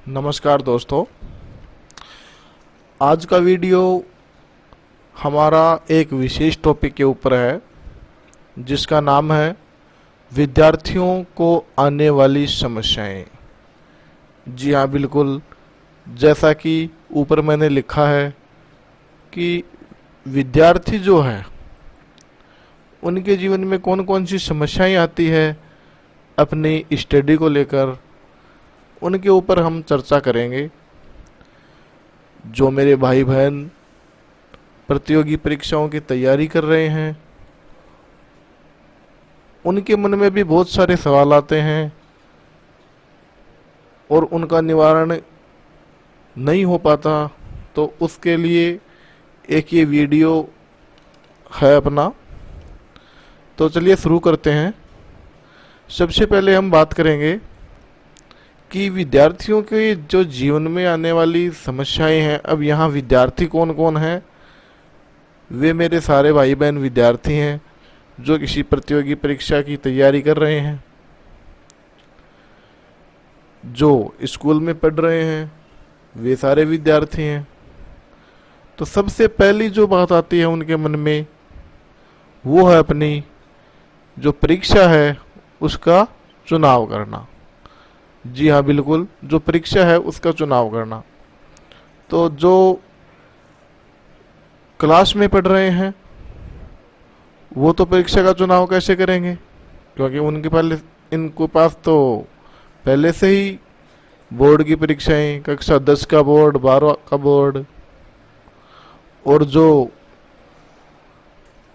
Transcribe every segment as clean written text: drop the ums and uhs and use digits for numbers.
नमस्कार दोस्तों। आज का वीडियो हमारा एक विशेष टॉपिक के ऊपर है जिसका नाम है विद्यार्थियों को आने वाली समस्याएं। जी हाँ, बिल्कुल जैसा कि ऊपर मैंने लिखा है कि विद्यार्थी जो है उनके जीवन में कौन कौन सी समस्याएं आती है अपनी स्टडी को लेकर, उनके ऊपर हम चर्चा करेंगे। जो मेरे भाई बहन प्रतियोगी परीक्षाओं की तैयारी कर रहे हैं उनके मन में भी बहुत सारे सवाल आते हैं और उनका निवारण नहीं हो पाता, तो उसके लिए एक ये वीडियो है अपना। तो चलिए शुरू करते हैं। सबसे पहले हम बात करेंगे कि विद्यार्थियों के जो जीवन में आने वाली समस्याएं हैं। अब यहाँ विद्यार्थी कौन कौन है? वे मेरे सारे भाई बहन विद्यार्थी हैं जो किसी प्रतियोगी परीक्षा की तैयारी कर रहे हैं, जो स्कूल में पढ़ रहे हैं, वे सारे विद्यार्थी हैं। तो सबसे पहली जो बात आती है उनके मन में वो है अपनी जो परीक्षा है उसका चुनाव करना। जी हाँ, बिल्कुल जो परीक्षा है उसका चुनाव करना। तो जो क्लास में पढ़ रहे हैं वो तो परीक्षा का चुनाव कैसे करेंगे, क्योंकि इनके पास तो पहले से ही बोर्ड की परीक्षाएं, कक्षा 10 का बोर्ड, 12 का बोर्ड और जो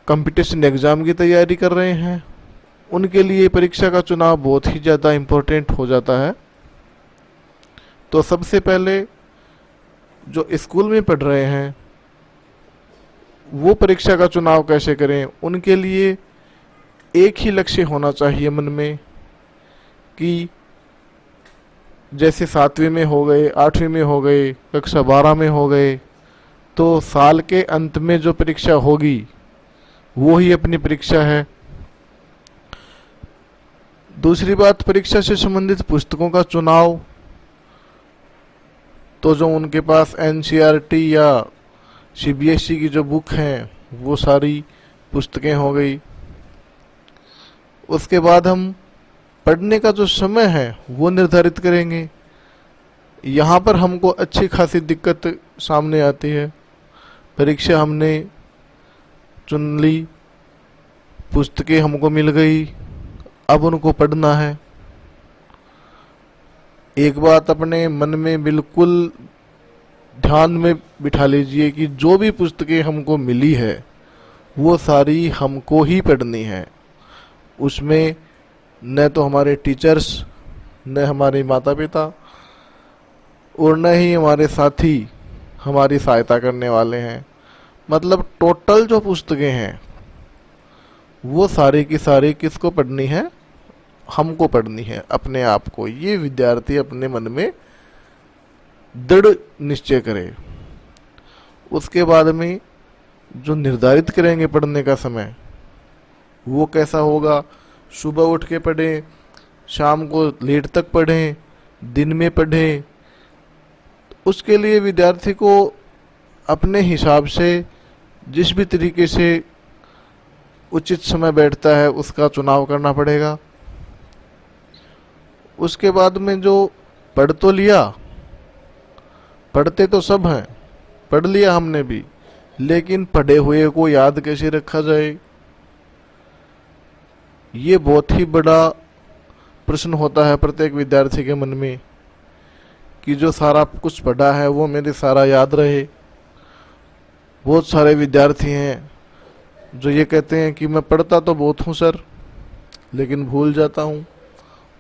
कंपटीशन एग्जाम की तैयारी कर रहे हैं उनके लिए परीक्षा का चुनाव बहुत ही ज़्यादा इम्पोर्टेंट हो जाता है। तो सबसे पहले जो स्कूल में पढ़ रहे हैं वो परीक्षा का चुनाव कैसे करें, उनके लिए एक ही लक्ष्य होना चाहिए मन में कि जैसे 7वीं में हो गए, 8वीं में हो गए, कक्षा 12 में हो गए, तो साल के अंत में जो परीक्षा होगी वो ही अपनी परीक्षा है। दूसरी बात, परीक्षा से संबंधित पुस्तकों का चुनाव। तो जो उनके पास एनसीईआरटी या सीबीएसई की जो बुक हैं वो सारी पुस्तकें हो गई। उसके बाद हम पढ़ने का जो समय है वो निर्धारित करेंगे। यहाँ पर हमको अच्छी खासी दिक्कत सामने आती है। परीक्षा हमने चुन ली, पुस्तकें हमको मिल गई, अब उनको पढ़ना है। एक बात अपने मन में बिल्कुल ध्यान में बिठा लीजिए कि जो भी पुस्तकें हमको मिली है वो सारी हमको ही पढ़नी है। उसमें न तो हमारे टीचर्स, न हमारे माता पिता और न ही हमारे साथी हमारी सहायता करने वाले हैं। मतलब टोटल जो पुस्तकें हैं वो सारी की सारी किसको पढ़नी है? हमको पढ़नी है, अपने आप को। ये विद्यार्थी अपने मन में दृढ़ निश्चय करे। उसके बाद में जो निर्धारित करेंगे पढ़ने का समय वो कैसा होगा। सुबह उठ के पढ़ें, शाम को लेट तक पढ़ें, दिन में पढ़ें। उसके लिए विद्यार्थी को अपने हिसाब से जिस भी तरीके से उचित समय बैठता है उसका चुनाव करना पड़ेगा। उसके बाद में जो पढ़ तो लिया, पढ़ते तो सब हैं, पढ़ लिया हमने भी, लेकिन पढ़े हुए को याद कैसे रखा जाए, ये बहुत ही बड़ा प्रश्न होता है प्रत्येक विद्यार्थी के मन में कि जो सारा कुछ पढ़ा है वो मेरे सारा याद रहे। बहुत सारे विद्यार्थी हैं जो ये कहते हैं कि मैं पढ़ता तो बहुत हूँ सर, लेकिन भूल जाता हूँ।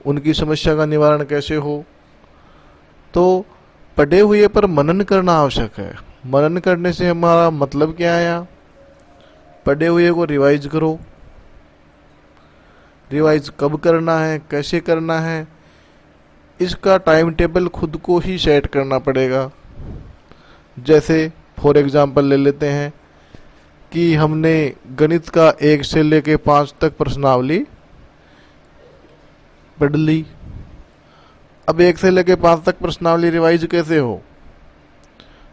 उनकी समस्या का निवारण कैसे हो? तो पढ़े हुए पर मनन करना आवश्यक है। मनन करने से हमारा मतलब क्या आया? पढ़े हुए को रिवाइज करो। रिवाइज कब करना है, कैसे करना है, इसका टाइम टेबल खुद को ही सेट करना पड़ेगा। जैसे फॉर एग्जांपल ले लेते हैं कि हमने गणित का 1 से लेके 5 तक प्रश्नावली पढ़ ली। अब 1 से लेकर 5 तक प्रश्नावली रिवाइज कैसे हो,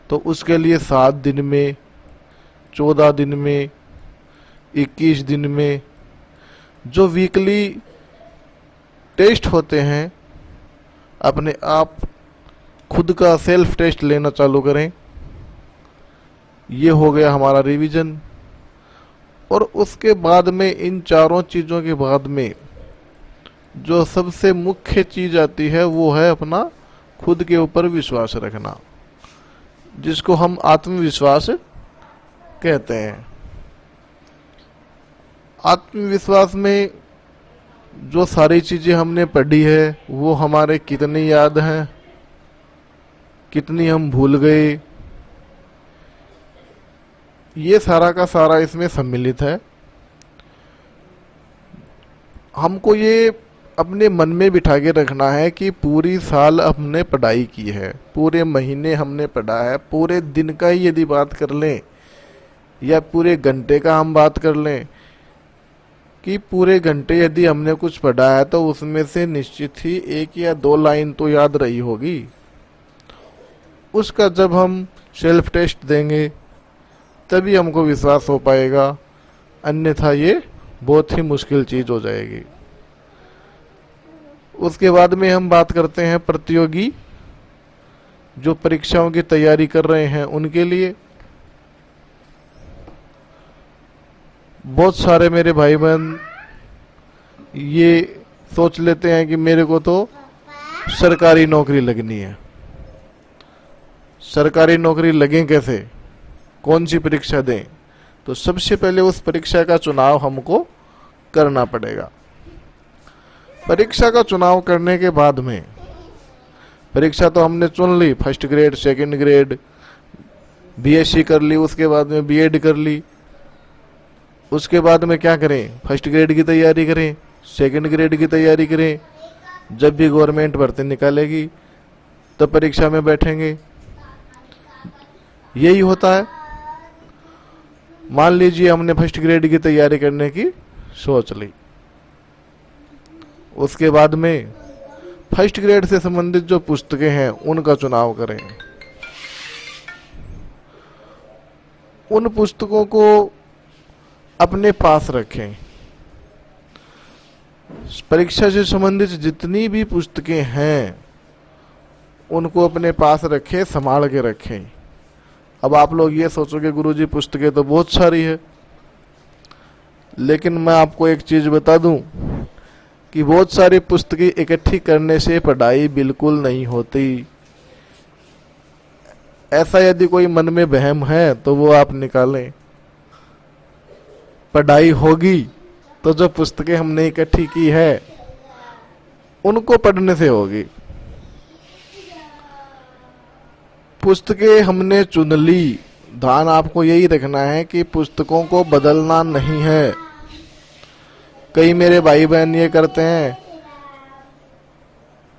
तो उसके लिए 7 दिन में, 14 दिन में, 21 दिन में जो वीकली टेस्ट होते हैं, अपने आप खुद का सेल्फ टेस्ट लेना चालू करें। ये हो गया हमारा रिवीजन। और उसके बाद में, इन चारों चीज़ों के बाद में जो सबसे मुख्य चीज़ आती है वो है अपना खुद के ऊपर विश्वास रखना, जिसको हम आत्मविश्वास कहते हैं। आत्मविश्वास में जो सारी चीज़ें हमने पढ़ी है वो हमारे कितनी याद हैं, कितनी हम भूल गए, ये सारा का सारा इसमें सम्मिलित है। हमको ये अपने मन में बिठा के रखना है कि पूरी साल हमने पढ़ाई की है, पूरे महीने हमने पढ़ा है, पूरे दिन का ही यदि बात कर लें या पूरे घंटे का हम बात कर लें, कि पूरे घंटे यदि हमने कुछ पढ़ा है तो उसमें से निश्चित ही 1 या 2 लाइन तो याद रही होगी। उसका जब हम सेल्फ टेस्ट देंगे तभी हमको विश्वास हो पाएगा, अन्यथा ये बहुत ही मुश्किल चीज़ हो जाएगी। उसके बाद में हम बात करते हैं प्रतियोगी, जो परीक्षाओं की तैयारी कर रहे हैं उनके लिए। बहुत सारे मेरे भाई बहन ये सोच लेते हैं कि मेरे को तो सरकारी नौकरी लगनी है। सरकारी नौकरी लगें कैसे, कौन सी परीक्षा दें? तो सबसे पहले उस परीक्षा का चुनाव हमको करना पड़ेगा। परीक्षा का चुनाव करने के बाद में, परीक्षा तो हमने चुन ली, first grade, second grade, BSc कर ली, उसके बाद में बीएड कर ली। उसके बाद में क्या करें? फर्स्ट ग्रेड की तैयारी करें, सेकंड ग्रेड की तैयारी करें। जब भी गवर्नमेंट भर्ती निकालेगी तो परीक्षा में बैठेंगे। यही होता है। मान लीजिए हमने फर्स्ट ग्रेड की तैयारी करने की सोच ली, उसके बाद में फर्स्ट ग्रेड से संबंधित जो पुस्तकें हैं उनका चुनाव करें। उन पुस्तकों को अपने पास रखें। परीक्षा से संबंधित जितनी भी पुस्तकें हैं उनको अपने पास रखें, संभाल के रखें। अब आप लोग ये सोचोगे गुरुजी पुस्तकें तो बहुत सारी है, लेकिन मैं आपको एक चीज़ बता दूं कि बहुत सारी पुस्तकें इकट्ठी करने से पढ़ाई बिल्कुल नहीं होती। ऐसा यदि कोई मन में वहम है तो वो आप निकालें। पढ़ाई होगी तो जो पुस्तकें हमने इकट्ठी की है उनको पढ़ने से होगी। पुस्तकें हमने चुन ली, ध्यान आपको यही रखना है कि पुस्तकों को बदलना नहीं है। कई मेरे भाई बहन ये करते हैं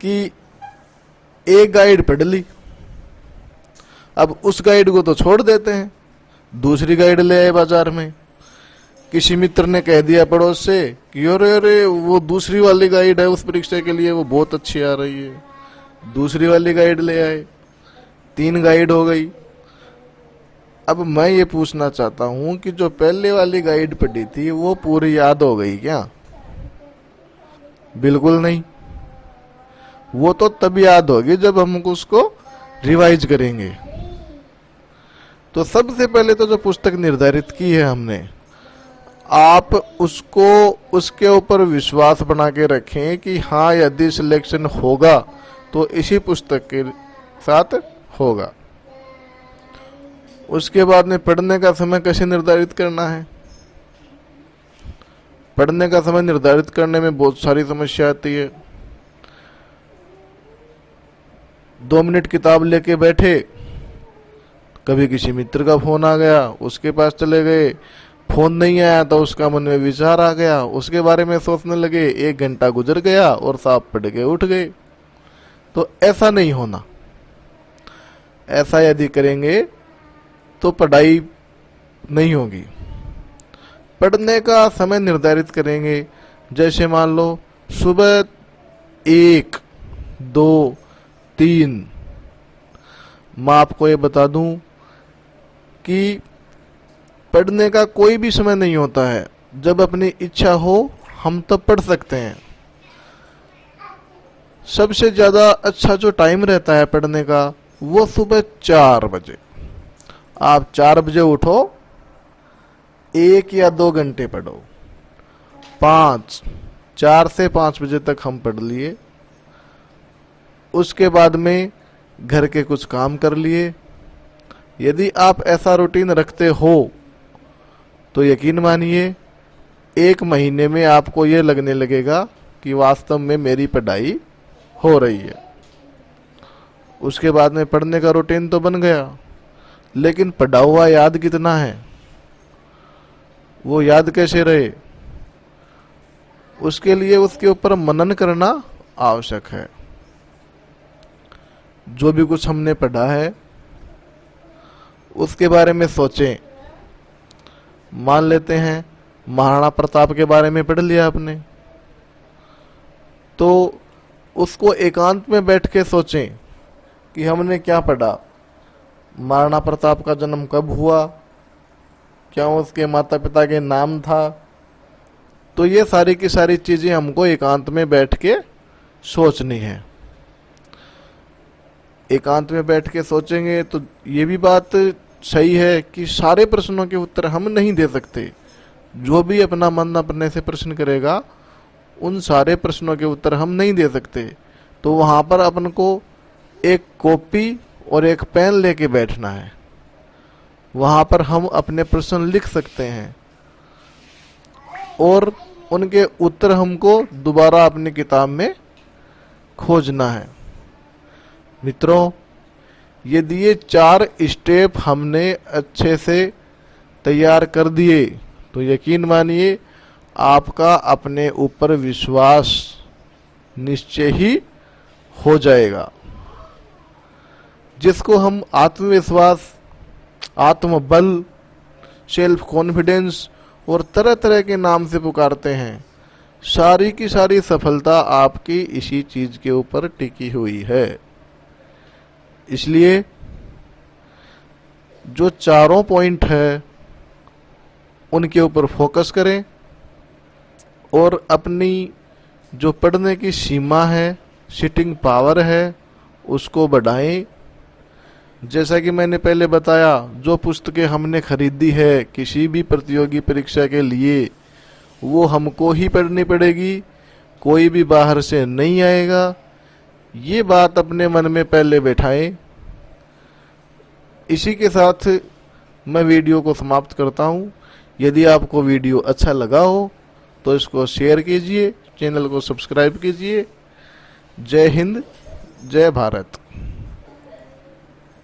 कि एक गाइड पढ़ ली, अब उस गाइड को तो छोड़ देते हैं, दूसरी गाइड ले आए बाजार में। किसी मित्र ने कह दिया पड़ोस से कि अरे अरे वो दूसरी वाली गाइड है उस परीक्षा के लिए, वो बहुत अच्छी आ रही है। दूसरी वाली गाइड ले आए, 3 गाइड हो गई। अब मैं ये पूछना चाहता हूं कि जो पहले वाली गाइड पढ़ी थी वो पूरी याद हो गई क्या? बिल्कुल नहीं। वो तो तब याद होगी जब हम उसको रिवाइज करेंगे। तो सबसे पहले तो जो पुस्तक निर्धारित की है हमने, आप उसको उसके ऊपर विश्वास बना के रखें कि हाँ यदि सिलेक्शन होगा तो इसी पुस्तक के साथ होगा। उसके बाद में पढ़ने का समय कैसे निर्धारित करना है? पढ़ने का समय निर्धारित करने में बहुत सारी समस्या आती है। 2 मिनट किताब लेके बैठे, कभी किसी मित्र का फोन आ गया, उसके पास चले गए, फोन नहीं आया तो उसका मन में विचार आ गया, उसके बारे में सोचने लगे, 1 घंटा गुजर गया और साहब पढ़ के उठ गए। तो ऐसा नहीं होना। ऐसा यदि करेंगे तो पढ़ाई नहीं होगी। पढ़ने का समय निर्धारित करेंगे, जैसे मान लो सुबह 1, 2, 3। मैं आपको ये बता दूं कि पढ़ने का कोई भी समय नहीं होता है। जब अपनी इच्छा हो हम तब पढ़ सकते हैं। सबसे ज़्यादा अच्छा जो टाइम रहता है पढ़ने का वो सुबह 4 बजे। आप 4 बजे उठो, 1 या 2 घंटे पढ़ो। 4 से 5 बजे तक हम पढ़ लिए। उसके बाद में घर के कुछ काम कर लिए। यदि आप ऐसा रूटीन रखते हो तो यकीन मानिए 1 महीने में आपको ये लगने लगेगा कि वास्तव में मेरी पढ़ाई हो रही है। उसके बाद में पढ़ने का रूटीन तो बन गया, लेकिन पढ़ा हुआ याद कितना है, वो याद कैसे रहे, उसके लिए उसके ऊपर मनन करना आवश्यक है। जो भी कुछ हमने पढ़ा है उसके बारे में सोचें। मान लेते हैं महाराणा प्रताप के बारे में पढ़ लिया आपने, तो उसको एकांत में बैठ के सोचें कि हमने क्या पढ़ा। महाराणा प्रताप का जन्म कब हुआ, क्या उसके माता पिता के नाम था। तो ये सारी की सारी चीज़ें हमको एकांत में बैठ के सोचनी है। एकांत में बैठ के सोचेंगे तो ये भी बात सही है कि सारे प्रश्नों के उत्तर हम नहीं दे सकते। जो भी अपना मन अपने से प्रश्न करेगा उन सारे प्रश्नों के उत्तर हम नहीं दे सकते। तो वहाँ पर अपन को एक कॉपी और एक पेन लेके बैठना है। वहाँ पर हम अपने प्रश्न लिख सकते हैं और उनके उत्तर हमको दोबारा अपनी किताब में खोजना है। मित्रों, यदि ये 4 स्टेप हमने अच्छे से तैयार कर दिए तो यकीन मानिए आपका अपने ऊपर विश्वास निश्चय ही हो जाएगा। जिसको हम आत्मविश्वास, आत्मबल, सेल्फ कॉन्फिडेंस और तरह तरह के नाम से पुकारते हैं, सारी की सारी सफलता आपकी इसी चीज के ऊपर टिकी हुई है। इसलिए जो चारों पॉइंट है उनके ऊपर फोकस करें और अपनी जो पढ़ने की सीमा है, सिटिंग पावर है, उसको बढ़ाएं। जैसा कि मैंने पहले बताया, जो पुस्तकें हमने खरीदी है किसी भी प्रतियोगी परीक्षा के लिए वो हमको ही पढ़नी पड़ेगी, कोई भी बाहर से नहीं आएगा। ये बात अपने मन में पहले बैठाएं। इसी के साथ मैं वीडियो को समाप्त करता हूँ। यदि आपको वीडियो अच्छा लगा हो तो इसको शेयर कीजिए, चैनल को सब्सक्राइब कीजिए। जय हिंद, जय भारत।